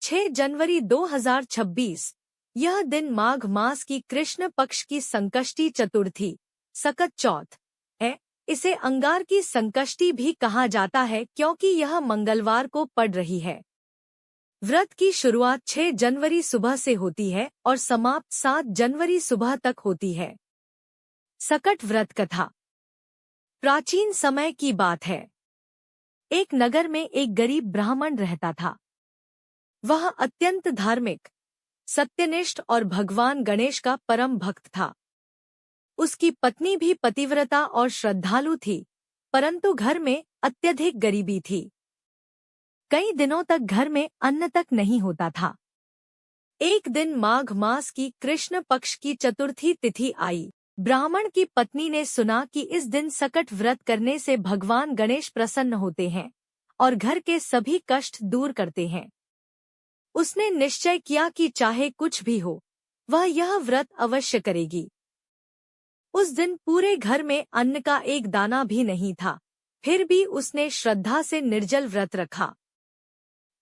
6 जनवरी 2026। यह दिन माघ मास की कृष्ण पक्ष की संकष्टी चतुर्थी सकत चौथ है। इसे अंगार की संकष्टी भी कहा जाता है क्योंकि यह मंगलवार को पड़ रही है। व्रत की शुरुआत 6 जनवरी सुबह से होती है और समाप्त 7 जनवरी सुबह तक होती है। सकट व्रत कथा प्राचीन समय की बात है। एक नगर में एक गरीब ब्राह्मण रहता था। वह अत्यंत धार्मिक, सत्यनिष्ठ और भगवान गणेश का परम भक्त था। उसकी पत्नी भी पतिव्रता और श्रद्धालु थी, परंतु घर में अत्यधिक गरीबी थी। कई दिनों तक घर में अन्न तक नहीं होता था। एक दिन माघ मास की कृष्ण पक्ष की चतुर्थी तिथि आई। ब्राह्मण की पत्नी ने सुना कि इस दिन सकट व्रत करने से भगवान गणेश प्रसन्न होते हैं और घर के सभी कष्ट दूर करते हैं। उसने निश्चय किया कि चाहे कुछ भी हो, वह यह व्रत अवश्य करेगी। उस दिन पूरे घर में अन्न का एक दाना भी नहीं था, फिर भी उसने श्रद्धा से निर्जल व्रत रखा।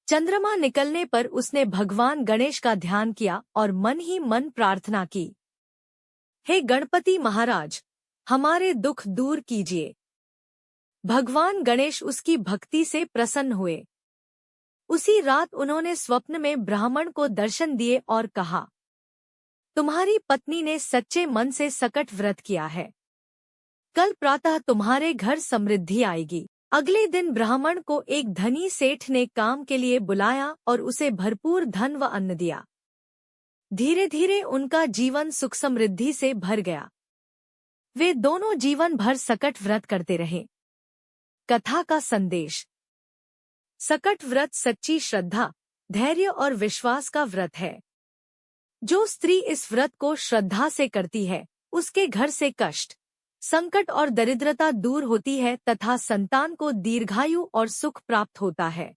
चंद्रमा निकलने पर उसने भगवान गणेश का ध्यान किया और मन ही मन प्रार्थना की, हे गणपति महाराज, हमारे दुख दूर कीजिए। भगवान गणेश उसकी भक्ति से प्रसन्न हुए। उसी रात उन्होंने स्वप्न में ब्राह्मण को दर्शन दिए और कहा, तुम्हारी पत्नी ने सच्चे मन से सकट व्रत किया है। कल प्रातः तुम्हारे घर समृद्धि आएगी। अगले दिन ब्राह्मण को एक धनी सेठ ने काम के लिए बुलाया और उसे भरपूर धन व अन्न दिया। धीरे धीरे उनका जीवन सुख समृद्धि से भर गया। वे दोनों जीवन भर सकट व्रत करते रहे। कथा का संदेश। सकट व्रत सच्ची श्रद्धा, धैर्य और विश्वास का व्रत है। जो स्त्री इस व्रत को श्रद्धा से करती है, उसके घर से कष्ट, संकट और दरिद्रता दूर होती है तथा संतान को दीर्घायु और सुख प्राप्त होता है।